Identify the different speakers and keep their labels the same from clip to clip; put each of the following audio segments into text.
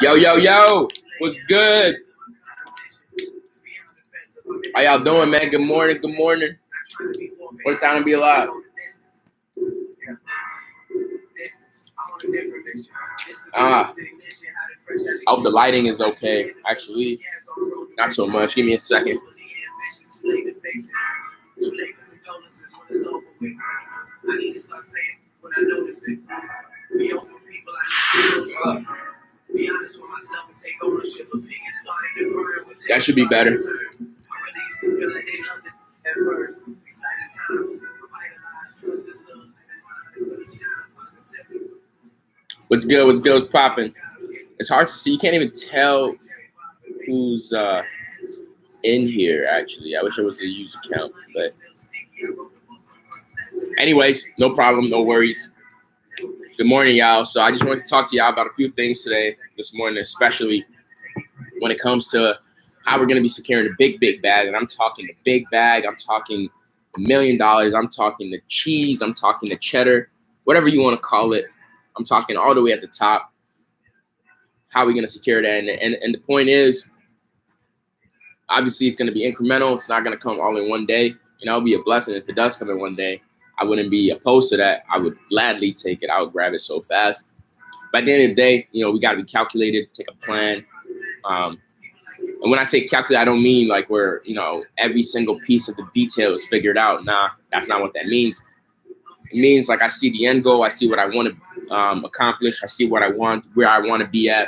Speaker 1: Yo, yo, yo, what's good? How y'all doing, man? Good morning, good morning. What a time to be alive. I hope the lighting is okay. Actually, not so much. Give me a second. That should be better. What's good? What's good? What's popping? It's hard to see. You can't even tell who's in here, actually. I wish it was a user count, but anyways, no problem, no worries. Good morning, y'all. So I just wanted to talk to y'all about a few things today, this morning, especially when it comes to how we're going to be securing the big bag. And I'm talking the big bag. I'm talking $1 million. I'm talking the cheese. I'm talking the cheddar, whatever you want to call it. I'm talking all the way at the top. How are we going to secure that? And the point is, obviously, it's going to be incremental. It's not going to come all in one day. It'll be a blessing if it does come in one day. I wouldn't be opposed to that. I would gladly take it. I would grab it so fast. But at the end of the day, we got to be calculated, take a plan. And when I say calculate, I don't mean like where, every single piece of the detail is figured out. Nah, that's not what that means. It means like I see the end goal. I see what I want to accomplish. I see what I want, where I want to be at.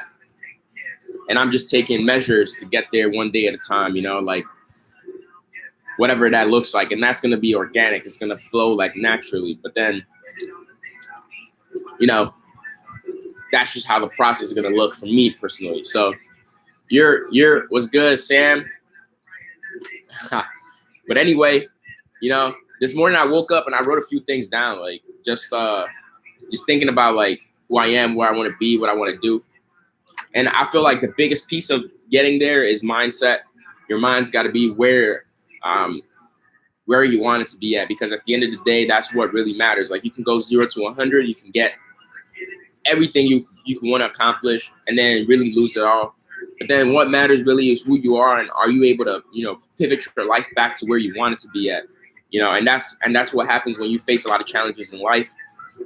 Speaker 1: And I'm just taking measures to get there one day at a time, like whatever that looks like. And that's going to be organic. It's going to flow like naturally. But then, that's just how the process is going to look for me personally. So you're what's good, Sam? But anyway, this morning I woke up and I wrote a few things down, like just thinking about like who I am, where I want to be, what I want to do. And I feel like the biggest piece of getting there is mindset. Your mind's got to be where you want it to be at, because at the end of the day, that's what really matters. Like you can go 0 to 100, you can get everything you can want to accomplish, and then really lose it all. But then what matters really is who you are, and are you able to pivot your life back to where you want it to be at. And that's what happens when you face a lot of challenges in life.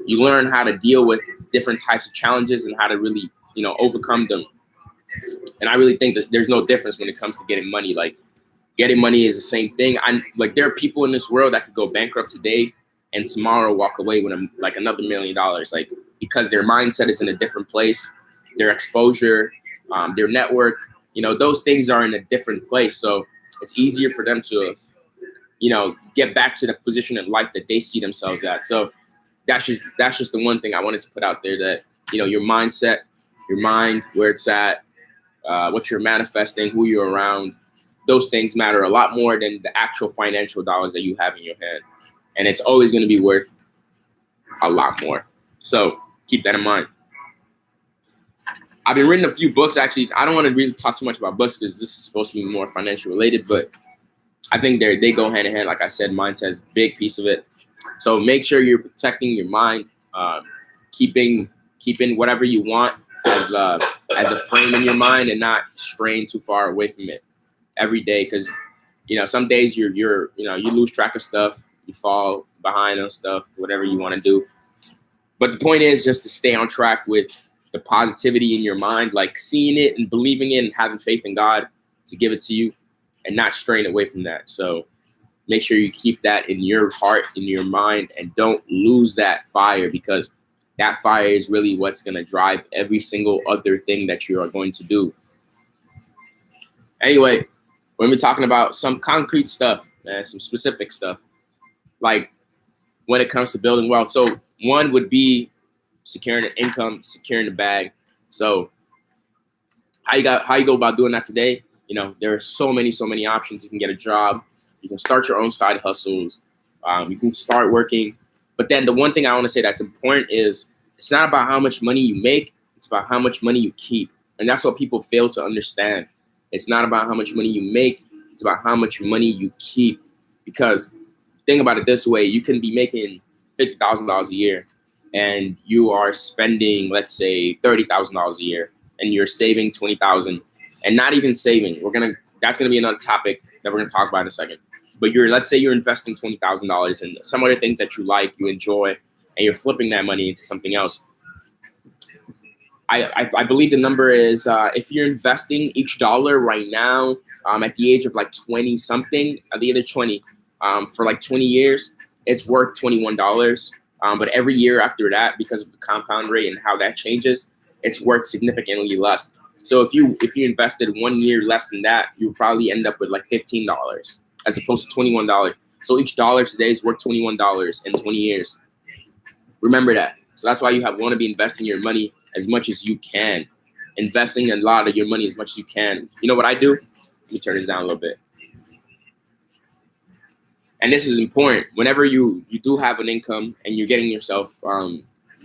Speaker 1: You learn how to deal with different types of challenges and how to really overcome them. And I really think that there's no difference when it comes to getting money. Like getting money is the same thing. There are people in this world that could go bankrupt today and tomorrow walk away with another $1 million, like because their mindset is in a different place, their exposure, their network, those things are in a different place. So it's easier for them to, get back to the position in life that they see themselves at. So that's just the one thing I wanted to put out there, that, your mindset, your mind, where it's at, what you're manifesting, who you're around, those things matter a lot more than the actual financial dollars that you have in your hand. And it's always going to be worth a lot more. So keep that in mind. I've been reading a few books, actually. I don't want to really talk too much about books because this is supposed to be more financial related, but I think they go hand in hand. Like I said, mindset is a big piece of it. So make sure you're protecting your mind, keeping whatever you want as a frame in your mind, and not straying too far away from it every day. Because some days you lose track of stuff, you fall behind on stuff, whatever you want to do. But the point is just to stay on track with the positivity in your mind, like seeing it and believing it and having faith in God to give it to you, and not straying away from that. So make sure you keep that in your heart, in your mind, and don't lose that fire, because that fire is really what's going to drive every single other thing that you are going to do. Anyway, we're going to be talking about some concrete stuff, man, some specific stuff, like when it comes to building wealth. So one would be securing an income, securing the bag. So how you go about doing that today? There are so many options. You can get a job. You can start your own side hustles. You can start working. But then the one thing I want to say that's important is it's not about how much money you make. It's about how much money you keep. And that's what people fail to understand. It's not about how much money you make. It's about how much money you keep. Because think about it this way. You can be making $50,000 a year and you are spending, let's say, $30,000 a year. and you're saving 20,000, and not even saving. That's gonna be another topic that we're gonna talk about in a second. But let's say you're investing $20,000 in some other things that you like, you enjoy, and you're flipping that money into something else. I believe the number is, if you're investing each dollar right now, at the age of like 20 something, at the age of 20, for like 20 years, it's worth $21. But every year after that, because of the compound rate and how that changes, it's worth significantly less. So if you invested 1 year less than that, you would probably end up with like $15 as opposed to $21. So each dollar today is worth $21 in 20 years. Remember that. So that's why you want to be investing your money as much as you can, investing a lot of your money as much as you can. You know what I do? Let me turn this down a little bit. And this is important. Whenever you do have an income and you're getting yourself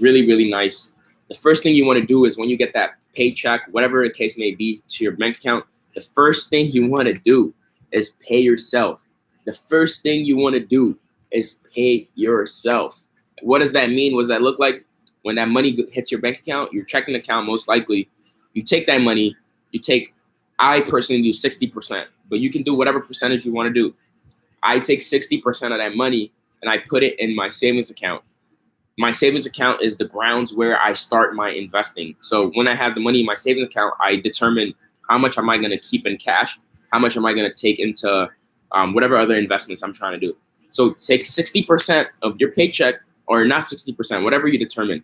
Speaker 1: really, really nice, the first thing you want to do is when you get that paycheck, whatever the case may be, to your bank account, the first thing you want to do is pay yourself. The first thing you want to do is pay yourself. What does that mean? What does that look like? When that money hits your bank account, your checking account, most likely, you take that money, I personally do 60%, but you can do whatever percentage you want to do. I take 60% of that money and I put it in my savings account. My savings account is the grounds where I start my investing. So when I have the money in my savings account, I determine how much am I going to keep in cash, how much am I going to take into whatever other investments I'm trying to do. So take 60% of your paycheck, or not 60%, whatever you determine.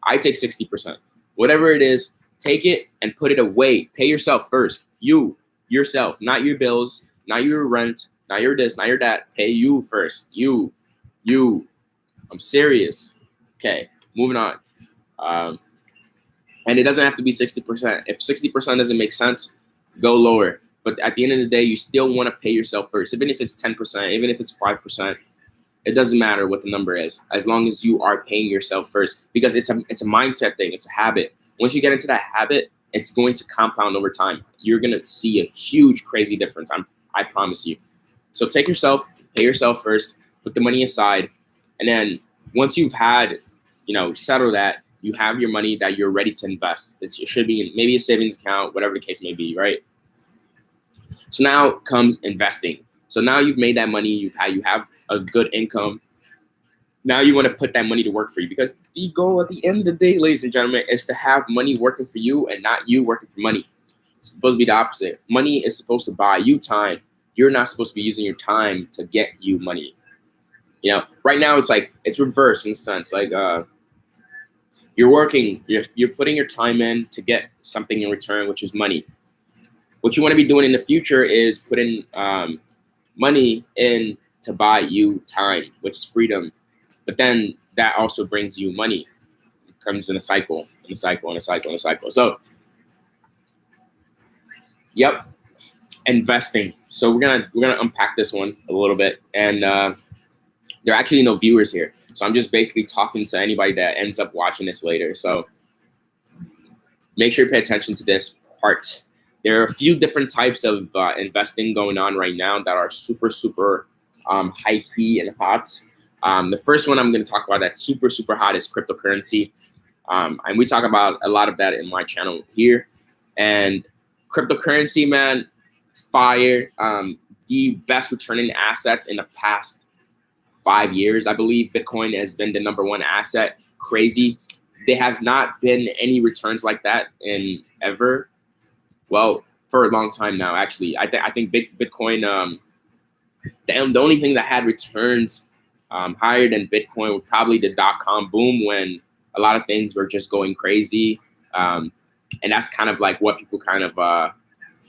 Speaker 1: I take 60%. Whatever it is, take it and put it away. Pay yourself first. Yourself, not your bills, not your rent, not your this, not your that. Pay you first. You. I'm serious. Okay, moving on. And it doesn't have to be 60%. If 60% doesn't make sense, go lower. But at the end of the day, you still want to pay yourself first. Even if it's 10%, even if it's 5%, it doesn't matter what the number is, as long as you are paying yourself first, because it's a mindset thing. It's a habit. Once you get into that habit, it's going to compound over time. You're going to see a huge, crazy difference. I promise you. So pay yourself first, put the money aside. And then once you've had, settle that, you have your money that you're ready to invest. It should be in maybe a savings account, whatever the case may be, right? So now comes investing. So now you've made that money, you have a good income. Now you want to put that money to work for you, because the goal at the end of the day, ladies and gentlemen, is to have money working for you and not you working for money. It's supposed to be the opposite. Money is supposed to buy you time. You're not supposed to be using your time to get you money. Right now it's reversed in a sense. Like you're working, you're putting your time in to get something in return, which is money. What you want to be doing in the future is putting money in to buy you time, which is freedom. But then that also brings you money. It comes in a cycle, So, yep, investing. So we're gonna unpack this one a little bit, and there are actually no viewers here, so I'm just basically talking to anybody that ends up watching this later. So make sure you pay attention to this part. There are a few different types of investing going on right now that are super, super high key and hot. The first one I'm going to talk about that's super, super hot is cryptocurrency. And we talk about a lot of that in my channel here. And cryptocurrency, man, fire. The best returning assets in the past 5 years. I believe Bitcoin has been the #1 asset. Crazy. There has not been any returns like that in ever. Well, for a long time now, actually. I think Bitcoin, the only thing that had returns higher than Bitcoin was probably the .com boom, when a lot of things were just going crazy. And that's kind of like what people kind of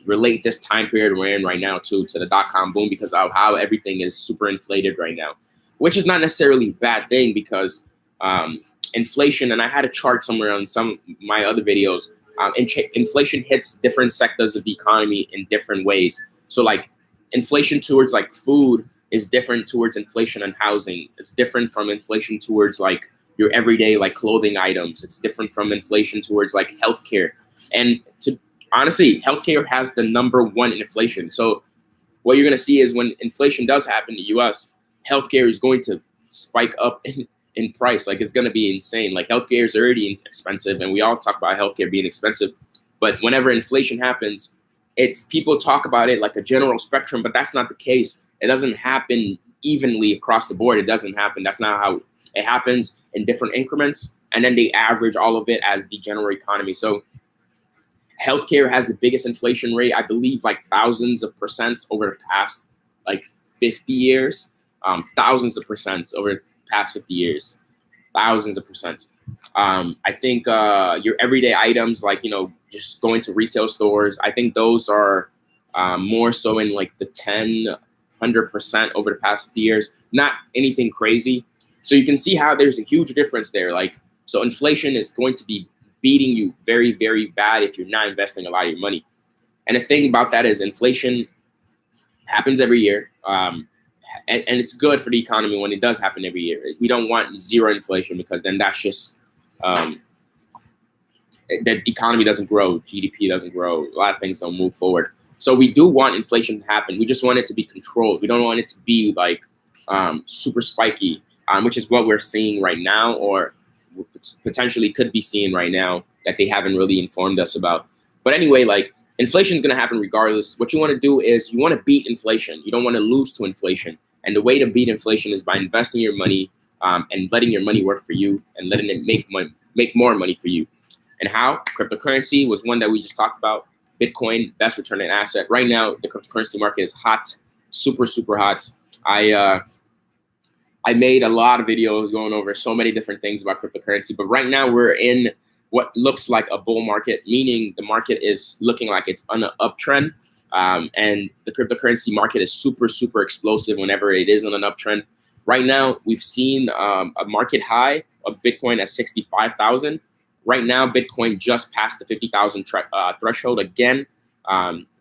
Speaker 1: relate this time period we're in right now to the .com boom, because of how everything is super inflated right now, which is not necessarily a bad thing, because inflation, and I had a chart somewhere on some of my other videos, inflation hits different sectors of the economy in different ways. So like inflation towards like food is different towards inflation on housing. It's different from inflation towards like your everyday like clothing items. It's different from inflation towards like healthcare. And honestly, healthcare has the #1 in inflation. So what you're gonna see is when inflation does happen in the US, healthcare is going to spike up in price. Like it's gonna be insane. Like healthcare is already expensive, and we all talk about healthcare being expensive. But whenever inflation happens, it's people talk about it like a general spectrum, but that's not the case. It doesn't happen evenly across the board. It doesn't happen. That's not how it happens, in different increments. And then they average all of it as the general economy. So healthcare has the biggest inflation rate, I believe, like thousands of percent over the past like 50 years. Thousands of percent over the past 50 years. Thousands of percent. I think your everyday items, like, just going to retail stores, I think those are more so in like the 100% over the past 50 years. Not anything crazy. So you can see how there's a huge difference there. Like, so inflation is going to be beating you very, very bad if you're not investing a lot of your money. And the thing about that is inflation happens every year. And it's good for the economy when it does happen every year. We don't want zero inflation, because then that's just the economy doesn't grow, GDP doesn't grow, a lot of things don't move forward. So we do want inflation to happen. We just want it to be controlled. We don't want it to be like super spiky, which is what we're seeing right now, or potentially could be seeing right now, that they haven't really informed us about. But anyway, like, inflation is going to happen regardless. What you want to do is you want to beat inflation. You don't want to lose to inflation. And the way to beat inflation is by investing your money and letting your money work for you, and letting it make more money for you. And how? Cryptocurrency was one that we just talked about. Bitcoin, best returning asset. Right now, the cryptocurrency market is hot, super, super hot. I made a lot of videos going over so many different things about cryptocurrency, but right now we're in what looks like a bull market, meaning the market is looking like it's on an uptrend. And the cryptocurrency market is super, super explosive whenever it is on an uptrend. Right now, we've seen a market high of Bitcoin at 65,000. Right now, Bitcoin just passed the 50,000 threshold again.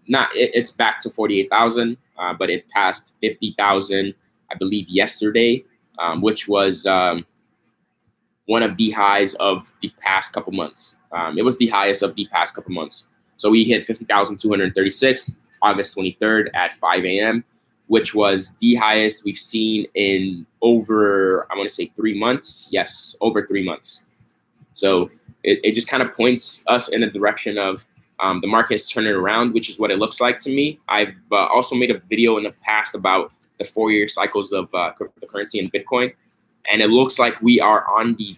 Speaker 1: It's back to 48,000, but it passed 50,000, I believe, yesterday, which was one of the highs of the past couple months. It was the highest of the past couple months. So we hit 50,236 August 23rd at 5 a.m., which was the highest we've seen in over, I want to say 3 months. Yes, over 3 months. So it just kind of points us in a direction of the market is turning around, which is what it looks like to me. I've also made a video in the past about the 4-year cycles of cryptocurrency and Bitcoin. And it looks like we are on the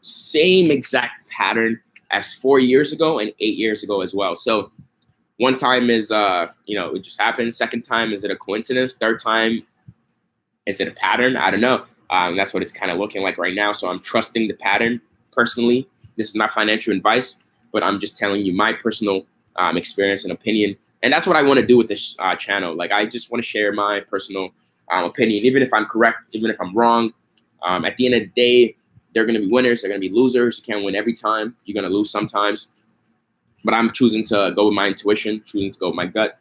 Speaker 1: same exact pattern as 4 years ago and 8 years ago as well. So one time is, it just happened. Second time, is it a coincidence? Third time, is it a pattern? I don't know. That's what it's kind of looking like right now. So I'm trusting the pattern personally. This is not financial advice, but I'm just telling you my personal experience and opinion. And that's what I want to do with this channel. Like, I just want to share my personal opinion, even if I'm correct, even if I'm wrong. At the end of the day, there are going to be winners. There are going to be losers. You can't win every time. You're going to lose sometimes. But I'm choosing to go with my intuition, choosing to go with my gut.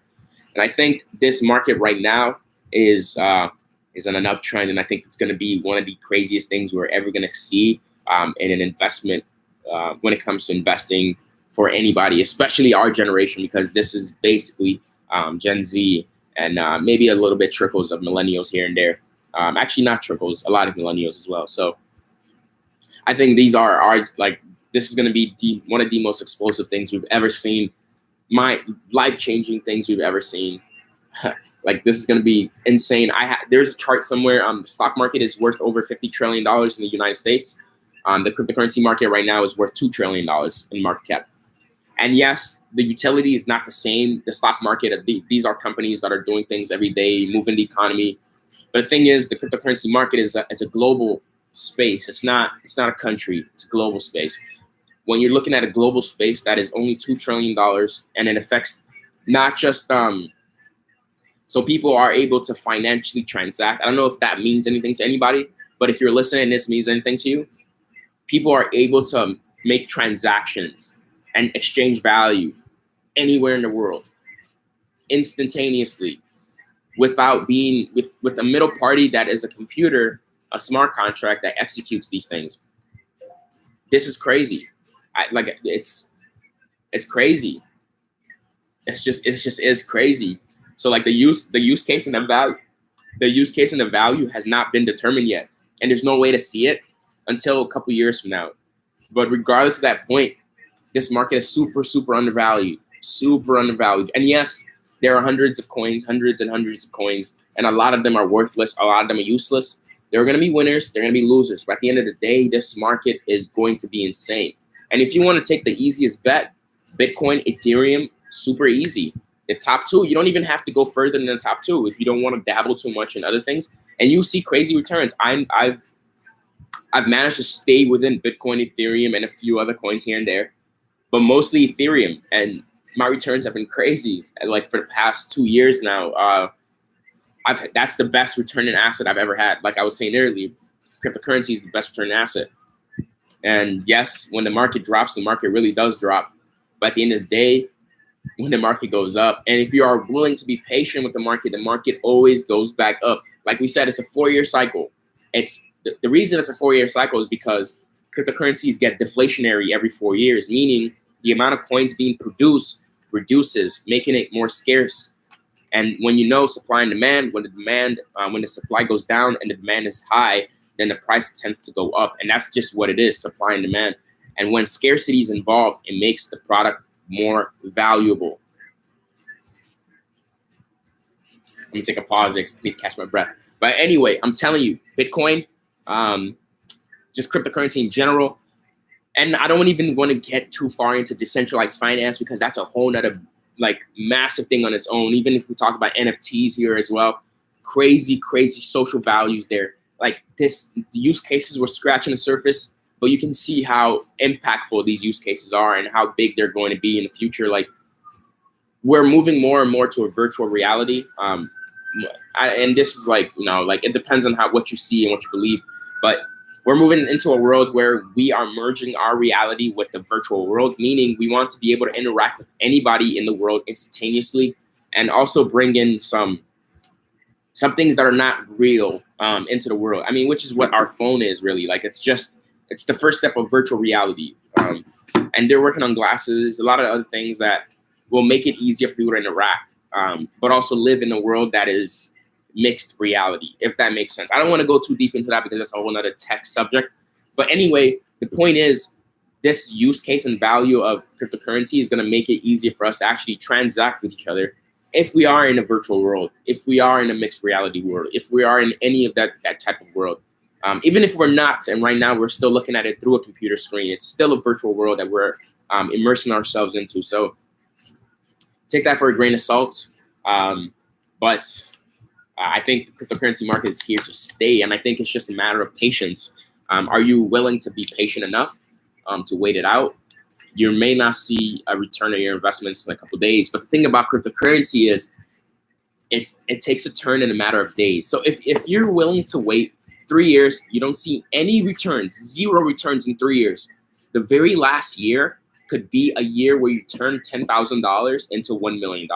Speaker 1: And I think this market right now is on an uptrend. And I think it's going to be one of the craziest things we're ever going to see in an investment when it comes to investing for anybody, especially our generation, because this is basically Gen Z and maybe a little bit trickles of millennials here and there. Actually, not trickles, a lot of millennials as well. So I think these are this is going to be one of the most explosive things we've ever seen, life-changing things we've ever seen. Like, this is going to be insane. There's a chart somewhere. The stock market is worth over $50 trillion in the United States. The cryptocurrency market right now is worth $2 trillion in market cap. And yes, the utility is not the same. The stock market, these are companies that are doing things every day, moving the economy. But the thing is, the cryptocurrency market is a global space. It's not a country. It's a global space. When you're looking at a global space that is only $2 trillion, and it affects not just so people are able to financially transact. I don't know if that means anything to anybody, but if you're listening and this means anything to you, people are able to make transactions and exchange value anywhere in the world instantaneously without being with a middle party that is a computer, a smart contract that executes these things. This is crazy. It's crazy. It just is crazy. So like the use case and the value has not been determined yet, and there's no way to see it until a couple years from now. But regardless of that point, this market is super undervalued, super undervalued. And yes, there are hundreds of coins, hundreds and hundreds of coins, and a lot of them are worthless. A lot of them are useless. There are going to be winners. There are going to be losers. But at the end of the day, this market is going to be insane. And if you want to take the easiest bet, Bitcoin, Ethereum, super easy. The top two, you don't even have to go further than the top two if you don't want to dabble too much in other things. And you'll see crazy returns. I've managed to stay within Bitcoin, Ethereum, and a few other coins here and there, but mostly Ethereum. And my returns have been crazy. And like for the past 2 years now, that's the best returning asset I've ever had. Like I was saying earlier, cryptocurrency is the best returning asset. And yes, when the market drops, the market really does drop. But at the end of the day, when the market goes up, and if you are willing to be patient with the market always goes back up. Like we said, it's a 4-year cycle. It's the reason it's a 4-year cycle is because cryptocurrencies get deflationary every 4 years, meaning the amount of coins being produced reduces, making it more scarce. And when you know supply and demand, when the supply goes down and the demand is high, then the price tends to go up. And that's just what it is, supply and demand. And when scarcity is involved, it makes the product more valuable. Let me take a pause there. I need to catch my breath. But anyway, I'm telling you, Bitcoin, just cryptocurrency in general. And I don't even want to get too far into decentralized finance because that's a whole nother like massive thing on its own. Even if we talk about NFTs here as well, crazy social values there. Like the use cases were scratching the surface, but you can see how impactful these use cases are and how big they're going to be in the future. Like we're moving more and more to a virtual reality. And this is like, like it depends on what you see and what you believe, but we're moving into a world where we are merging our reality with the virtual world, meaning we want to be able to interact with anybody in the world instantaneously and also bring in some things that are not real into the world. I mean, which is what our phone is really. Like it's the first step of virtual reality. And they're working on glasses, a lot of other things that will make it easier for people to interact, but also live in a world that is mixed reality, if that makes sense. I don't want to go too deep into that because that's a whole nother tech subject. But anyway, the point is this use case and value of cryptocurrency is going to make it easier for us to actually transact with each other if we are in a virtual world, if we are in a mixed reality world, if we are in any of that type of world. Even if we're not, and right now we're still looking at it through a computer screen, it's still a virtual world that we're immersing ourselves into. So take that for a grain of salt. But I think the cryptocurrency market is here to stay, and I think it's just a matter of patience. Are you willing to be patient enough to wait it out? You may not see a return on your investments in a couple of days, but the thing about cryptocurrency is it takes a turn in a matter of days. So if you're willing to wait 3 years, you don't see any returns, 0 returns in 3 years. The very last year could be a year where you turn $10,000 into $1 million.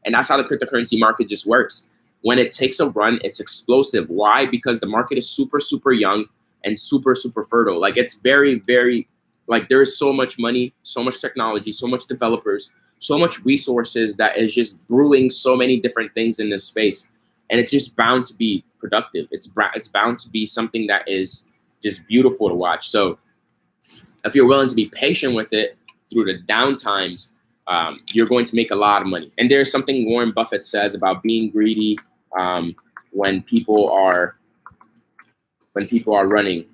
Speaker 1: And that's how the cryptocurrency market just works. When it takes a run, it's explosive. Why? Because the market is super young and super fertile. Like it's very, like there's so much money, so much technology, so much developers, so much resources that is just brewing so many different things in this space. And it's just bound to be productive. It's bound to be something that is just beautiful to watch. So if you're willing to be patient with it through the down times, you're going to make a lot of money. And there's something Warren Buffett says about being greedy when people are running.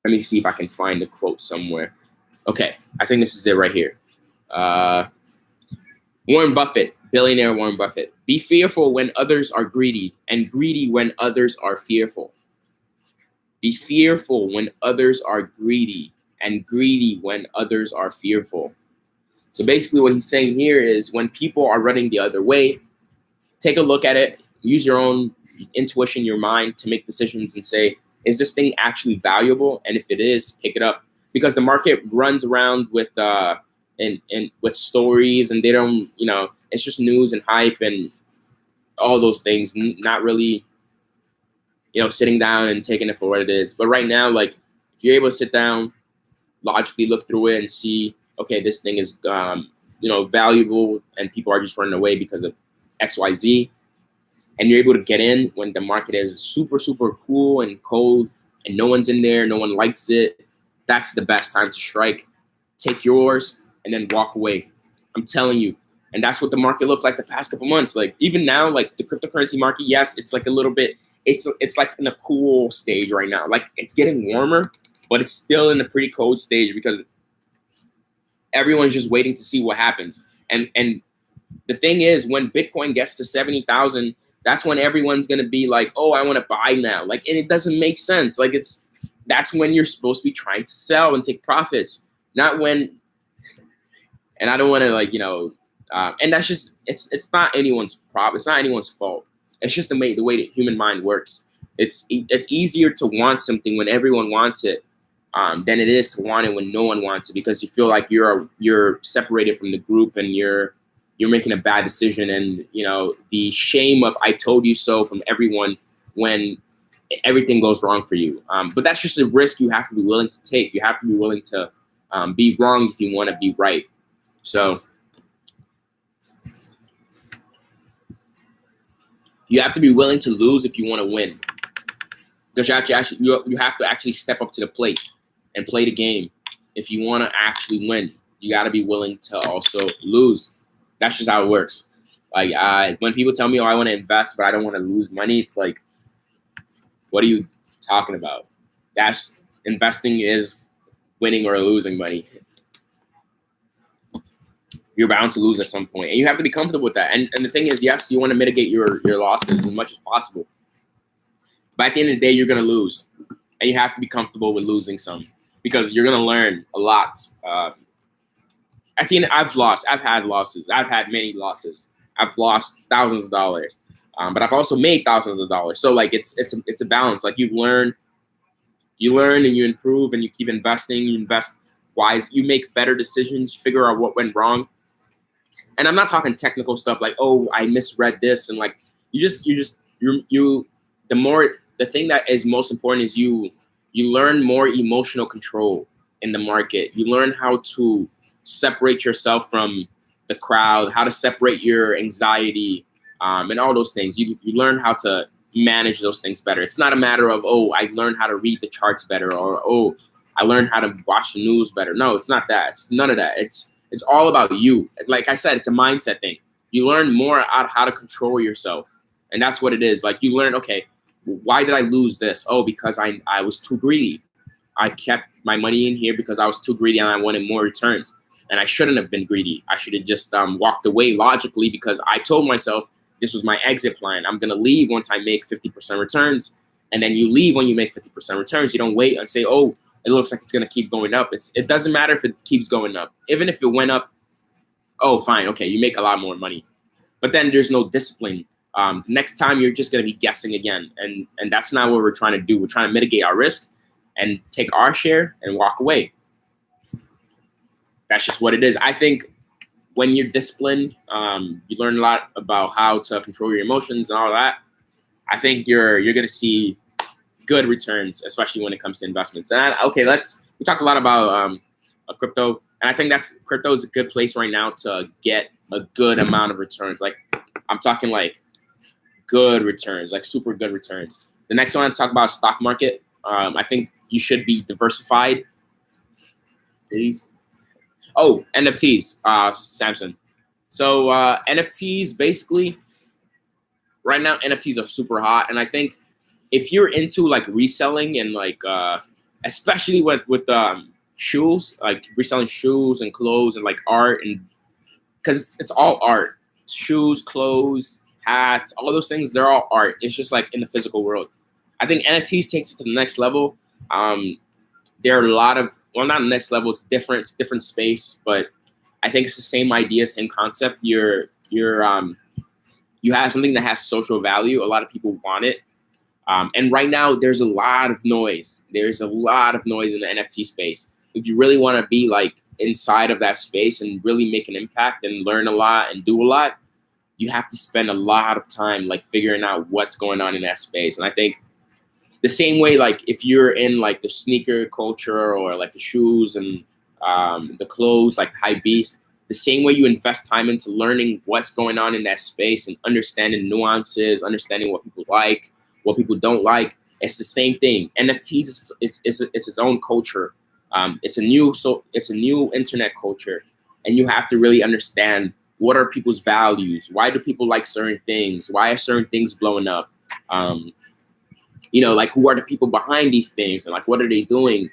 Speaker 1: Let me see if I can find the quote somewhere. Okay, I think this is it right here. Warren Buffett, billionaire Warren Buffett. Be fearful when others are greedy, and greedy when others are fearful. Be fearful when others are greedy, and greedy when others are fearful. So basically what he's saying here is when people are running the other way, take a look at it, use your own intuition, your mind to make decisions and say, is this thing actually valuable? And if it is, pick it up. Because the market runs around with with stories and they don't, it's just news and hype and all those things, not really, sitting down and taking it for what it is. But right now, like if you're able to sit down, logically look through it and see, okay, this thing is, valuable and people are just running away because of XYZ. And you're able to get in when the market is super cool and cold and no one's in there, no one likes it. That's the best time to strike. take yours, and then walk away. I'm telling you. And that's what the market looked like the past couple months. Like even now, like the cryptocurrency market, yes, it's like a little bit, it's like in a cool stage right now. Like it's getting warmer, but it's still in a pretty cold stage because everyone's just waiting to see what happens. And the thing is, when Bitcoin gets to 70,000, that's when everyone's gonna be like, oh, I want to buy now. Like, and it doesn't make sense. Like that's when you're supposed to be trying to sell and take profits, not when. And I don't want to and that's just it's not anyone's problem. It's not anyone's fault. It's just the way the human mind works. It's easier to want something when everyone wants it than it is to want it when no one wants it, because you feel like you're separated from the group and you're making a bad decision, and the shame of I told you so from everyone when everything goes wrong for you. But that's just a risk you have to be willing to take. You have to be willing to be wrong if you want to be right. So you have to be willing to lose if you want to win. Because you have to actually step up to the plate and play the game. If you want to actually win, you got to be willing to also lose. That's just how it works. Like when people tell me, oh, I want to invest, but I don't want to lose money, it's like, what are you talking about? That's investing is winning or losing money. You're bound to lose at some point, and you have to be comfortable with that. And the thing is, yes, you want to mitigate your losses as much as possible. But at the end of the day, you're going to lose, and you have to be comfortable with losing some, because you're going to learn a lot. At the end, I've had losses. I've had many losses. I've lost thousands of dollars, but I've also made thousands of dollars. So like it's a balance. Like you learn and you improve, and you keep investing. You invest wise. You make better decisions. You figure out what went wrong. And I'm not talking technical stuff like, oh, I misread this, and like the thing that is most important is you learn more emotional control in the market. You learn how to separate yourself from the crowd, how to separate your anxiety, and all those things. You learn how to manage those things better. It's not a matter of, oh, I learned how to read the charts better, or, oh, I learned how to watch the news better. No, it's not that. It's none of that. It's all about you. Like I said, it's a mindset thing. You learn more out how to control yourself. And that's what it is. Like you learn, okay, why did I lose this? Oh, because I was too greedy. I kept my money in here because I was too greedy and I wanted more returns. And I shouldn't have been greedy. I should have just walked away logically, because I told myself this was my exit plan. I'm going to leave once I make 50% returns. And then you leave when you make 50% returns. You don't wait and say, oh, it looks like it's going to keep going up. It doesn't matter if it keeps going up. Even if it went up, oh, fine. Okay, you make a lot more money. But then there's no discipline. Next time, you're just going to be guessing again. And that's not what we're trying to do. We're trying to mitigate our risk and take our share and walk away. That's just what it is. I think when you're disciplined, you learn a lot about how to control your emotions and all that. I think you're going to see good returns, especially when it comes to investments. And we talked a lot about crypto, and I think crypto is a good place right now to get a good amount of returns. Like I'm talking like good returns, like super good returns. The next one I talk about is stock market. I think you should be diversified. Please. Oh, NFTs, Samson. So NFTs, basically, right now NFTs are super hot, and I think if you're into like reselling and like especially with shoes, like reselling shoes and clothes and like art, and because it's all art, shoes, clothes, hats, all those things, they're all art. It's just like in the physical world. I think NFTs takes it to the next level. There are a lot of, well, not the next level, it's different space, but I think it's the same idea, same concept. You have something that has social value. A lot of people want it. And right now, there's a lot of noise. There's a lot of noise in the NFT space. If you really want to be like inside of that space and really make an impact and learn a lot and do a lot, you have to spend a lot of time like figuring out what's going on in that space. And I think the same way, like if you're in like the sneaker culture or like the shoes and the clothes, like high beast, the same way you invest time into learning what's going on in that space and understanding nuances, understanding what people like, what people don't like. It's the same thing. NFTs is its own culture. It's a new internet culture, and you have to really understand what are people's values. Why do people like certain things? Why are certain things blowing up? Like who are the people behind these things, and like what are they doing?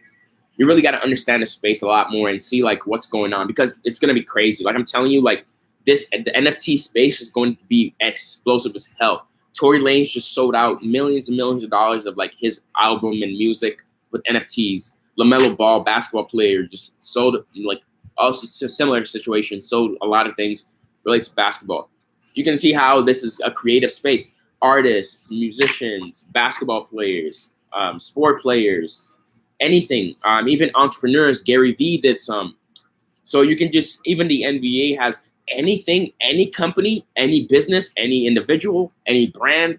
Speaker 1: You really got to understand the space a lot more and see like what's going on, because it's gonna be crazy. Like I'm telling you, like the NFT space is going to be explosive as hell. Tory Lanez just sold out millions and millions of dollars of like his album and music with NFTs. LaMelo Ball, basketball player, just sold like also similar situation, sold a lot of things related to basketball. You can see how this is a creative space. Artists, musicians, basketball players, sport players, anything, even entrepreneurs. Gary Vee did some. So you can just, even the NBA has anything, any company, any business, any individual, any brand,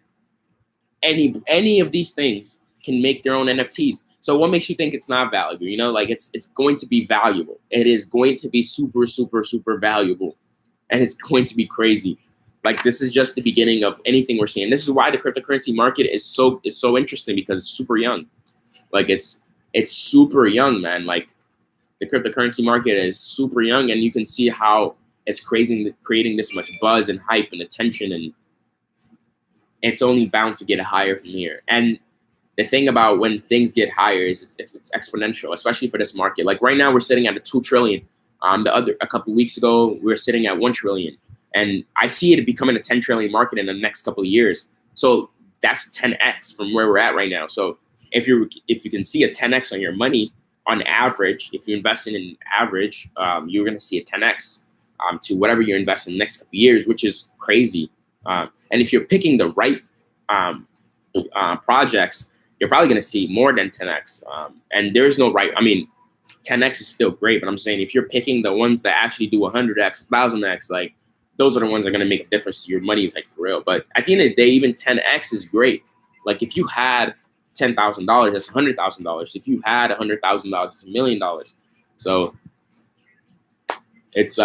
Speaker 1: any of these things can make their own NFTs. So what makes you think it's not valuable? Like it's going to be valuable. It is going to be super, super, super valuable, and it's going to be crazy. Like this is just the beginning of anything we're seeing. This is why the cryptocurrency market is so interesting, because it's super young. Like it's super young, man. Like the cryptocurrency market is super young, and you can see how it's creating this much buzz and hype and attention, and it's only bound to get higher from here. And the thing about when things get higher is it's exponential, especially for this market. Like right now, we're sitting at a 2 trillion. A couple of weeks ago, we were sitting at 1 trillion, and I see it becoming a 10 trillion market in the next couple of years. So that's 10x from where we're at right now. So if you can see a 10x on your money on average, if you're investing in average, you're going to see a 10x to whatever you invest in the next couple of years, which is crazy. And if you're picking the right projects, you're probably going to see more than 10x. And there's no right. I mean, 10x is still great, but I'm saying if you're picking the ones that actually do 100x, 1000x, like those are the ones that are going to make a difference to your money, like for real. But at the end of the day, even 10x is great. Like if you had $10,000, that's $100,000. If you had $100,000, it's $1 million. So it's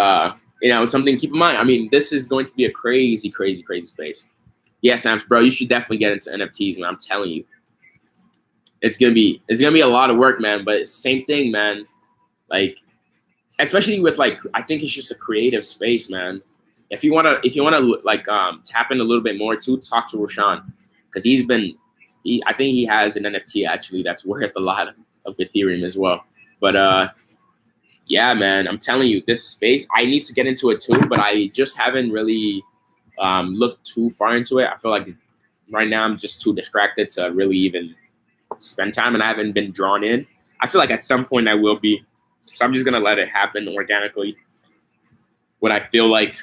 Speaker 1: it's something to keep in mind. I mean, this is going to be a crazy, crazy, crazy space. Yeah, Sams, bro, you should definitely get into NFTs, man. I'm telling you, it's gonna be a lot of work, man. But it's the same thing, man. Like, especially with like, I think it's just a creative space, man. If you wanna like tap in a little bit more too, talk to Roshan, because I think he has an NFT actually that's worth a lot of Ethereum as well. But yeah, man, I'm telling you, this space, I need to get into it too, but I just haven't really looked too far into it. I feel like right now I'm just too distracted to really even spend time, and I haven't been drawn in. I feel like at some point I will be, so I'm just gonna let it happen organically when I feel like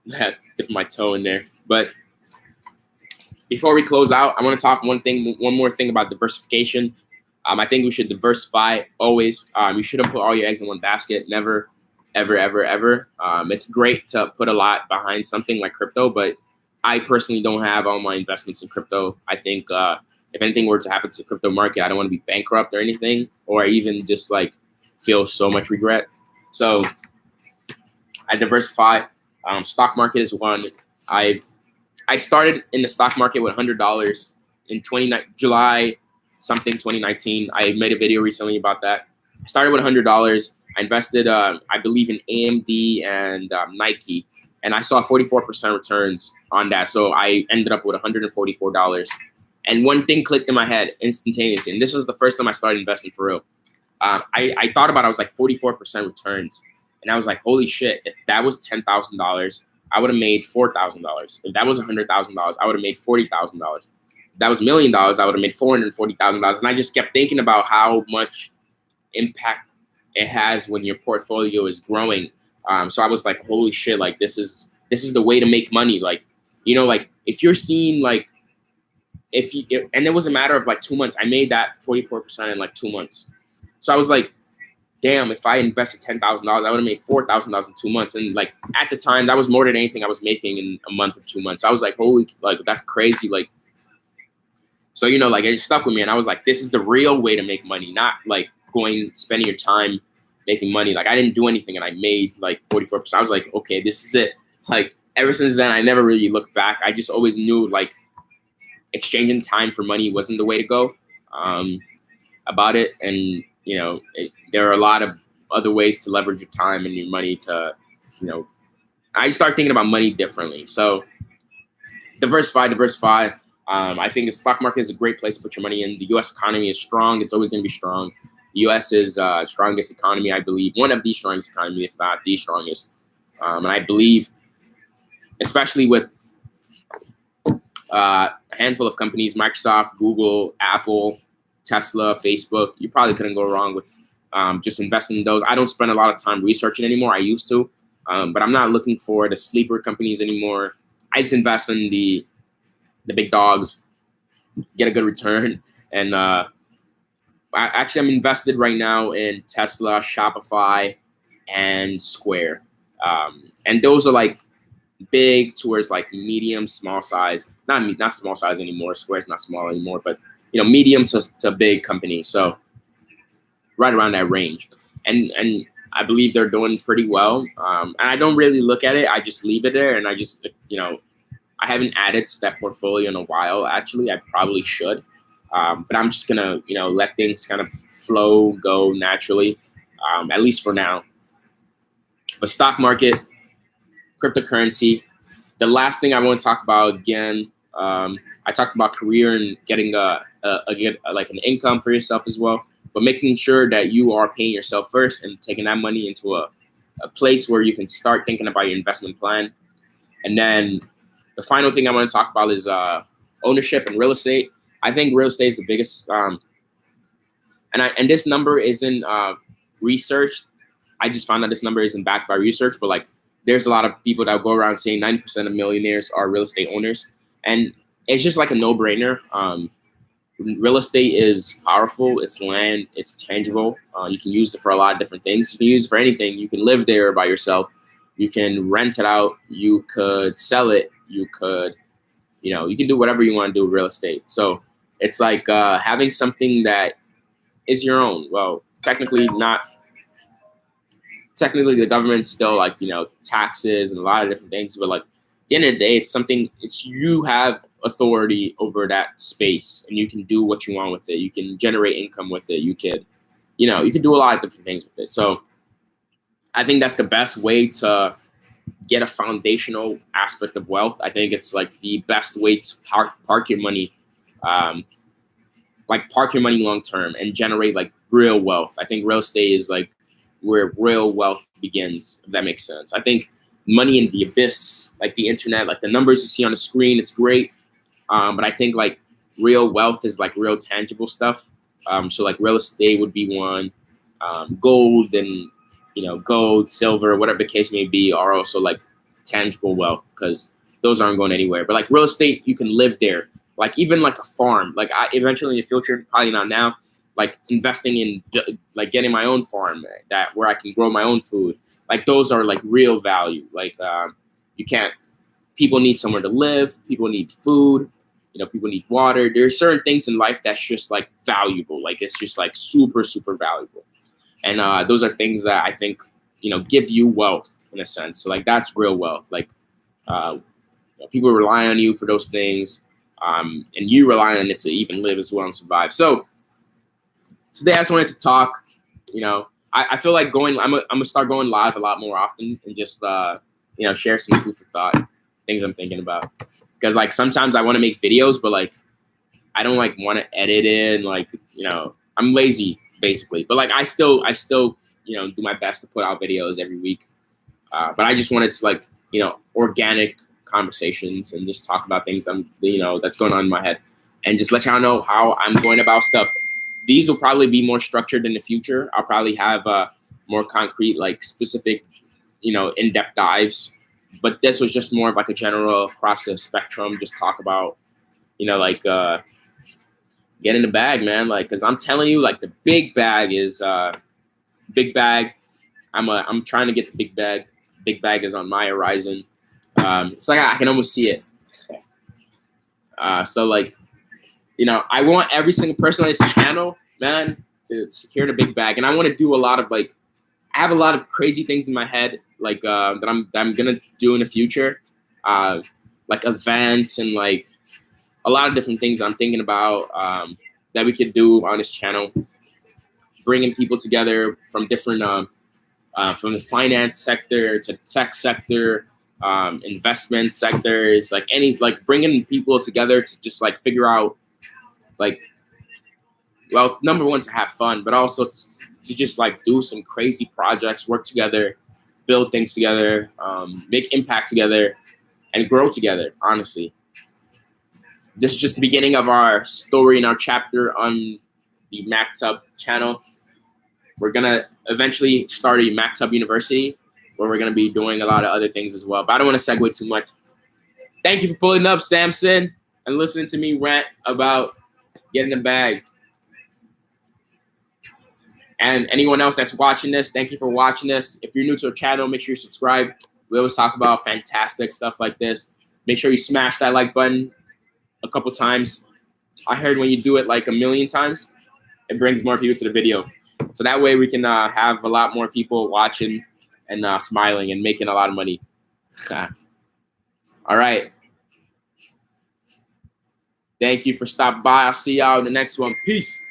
Speaker 1: that dip my toe in there. But before we close out, I want to talk one more thing about diversification. I think we should diversify always. You shouldn't put all your eggs in one basket. Never, ever, ever, ever. It's great to put a lot behind something like crypto, but I personally don't have all my investments in crypto. I think if anything were to happen to the crypto market, I don't want to be bankrupt or anything, or even just like feel so much regret. So I diversify. Stock market is one. I started in the stock market with $100 in July 2019. I made a video recently about that. I started with $100. I invested, I believe, in AMD and Nike, and I saw 44% returns on that. So I ended up with $144. And one thing clicked in my head instantaneously, and this was the first time I started investing for real. I thought about it, I was like 44% returns, and I was like, holy shit! If that was $10,000, I would have made $4,000. If that was $100,000, I would have made $40,000. If that was $1 million, I would have made $440,000. And I just kept thinking about how much impact it has when your portfolio is growing. So I was like, holy shit! Like this is the way to make money. Like, like if you're seeing like, and it was a matter of like 2 months. I made that 44% in like 2 months. So I was like, damn, if I invested $10,000, I would have made $4,000 in 2 months. And like at the time, that was more than anything I was making in a month or 2 months. So I was like, holy, like that's crazy. Like, so like it just stuck with me, and I was like, this is the real way to make money, not like spending your time making money. Like I didn't do anything, and I made like 44%. I was like, okay, this is it. Like ever since then, I never really looked back. I just always knew like exchanging time for money wasn't the way to go about it. And there are a lot of other ways to leverage your time and your money to, I start thinking about money differently. So diversify. I think the stock market is a great place to put your money in. The U.S. economy is strong. It's always going to be strong. The U.S. is strongest economy, I believe, one of the strongest economy, if not the strongest. And I believe, especially with a handful of companies, Microsoft, Google, Apple, Tesla, Facebook, you probably couldn't go wrong with just investing in those. I don't spend a lot of time researching anymore. I used to, but I'm not looking for the sleeper companies anymore. I just invest in the big dogs, get a good return. And I'm invested right now in Tesla, Shopify, and Square. And those are like big towards like medium, small size, not small size anymore. Square's not small anymore, but medium to big companies. So right around that range. And I believe they're doing pretty well. And I don't really look at it. I just leave it there. And I just, I haven't added to that portfolio in a while. Actually, I probably should. But I'm just going to, let things kind of flow, go naturally, at least for now. But stock market, cryptocurrency. The last thing I want to talk about again, I talked about career and getting like an income for yourself as well, but making sure that you are paying yourself first and taking that money into a place where you can start thinking about your investment plan. And then the final thing I want to talk about is ownership and real estate. I think real estate is the biggest, and this number isn't researched. I just found out this number isn't backed by research, but like there's a lot of people that go around saying 90% of millionaires are real estate owners. And it's just like a no-brainer. Real estate is powerful. It's land. It's tangible. You can use it for a lot of different things. You can use it for anything. You can live there by yourself. You can rent it out. You could sell it. You could, you can do whatever you want to do with real estate. So it's like having something that is your own. Well, technically not. Technically, the government's still like, taxes and a lot of different things. But like at the end of the day, it's you have authority over that space and you can do what you want with it. You can generate income with it. You could, you can do a lot of different things with it. So I think that's the best way to get a foundational aspect of wealth. I think it's like the best way to park your money, park your money long term and generate like real wealth. I think real estate is like where real wealth begins, if that makes sense. I think money in the abyss, like the internet, like the numbers you see on the screen, it's great. But I think like real wealth is like real tangible stuff. So like real estate would be one. Gold and, gold, silver, whatever the case may be, are also like tangible wealth because those aren't going anywhere. But like real estate, you can live there. Like even like a farm, like I eventually in the future, probably not now, like investing in like getting my own farm where I can grow my own food. Like those are like real value. Like people need somewhere to live. People need food. People need water. There's certain things in life that's just like valuable. Like it's just like super, super valuable. And those are things that I think, give you wealth in a sense. So like that's real wealth. Like people rely on you for those things. And you rely on it to even live as well and survive. So today I just wanted to talk, I feel like I'm gonna start going live a lot more often and just, share some food for thought, things I'm thinking about. Because like sometimes I want to make videos, but like I don't like want to edit it. And, like, I'm lazy basically, but like I still, do my best to put out videos every week. But I just wanted to like, organic conversations and just talk about things that's going on in my head and just let y'all know how I'm going about stuff. These will probably be more structured in the future. I'll probably have more concrete, like specific, in-depth dives. But this was just more of like a general across the spectrum. Just talk about, get in the bag, man. Like, cause I'm telling you, like the big bag is big bag. I'm trying to get the big bag. Big bag is on my horizon. It's like I can almost see it. So like, I want every single person on this channel, man, to secure the big bag. And I want to do a lot of like, I have a lot of crazy things in my head, like that I'm gonna do in the future, like events and like a lot of different things I'm thinking about that we could do on this channel. bringing people together from different, from the finance sector to the tech sector, investment sectors, like bringing people together to just like figure out, like, well, number one, to have fun, but also to just like do some crazy projects, work together, build things together, make impact together, and grow together, honestly. This is just the beginning of our story and our chapter on the MacTub channel. We're gonna eventually start a MacTub University where we're gonna be doing a lot of other things as well. But I don't want to segue too much. Thank you for pulling up, Samson, and listening to me rant about getting the bag. And anyone else that's watching this, thank you for watching this. If you're new to our channel, make sure you subscribe. We always talk about fantastic stuff like this. Make sure you smash that like button a couple times. I heard when you do it like 1,000,000 times, it brings more people to the video. So that way we can have a lot more people watching and smiling and making a lot of money. All right. Thank you for stopping by. I'll see y'all in the next one. Peace.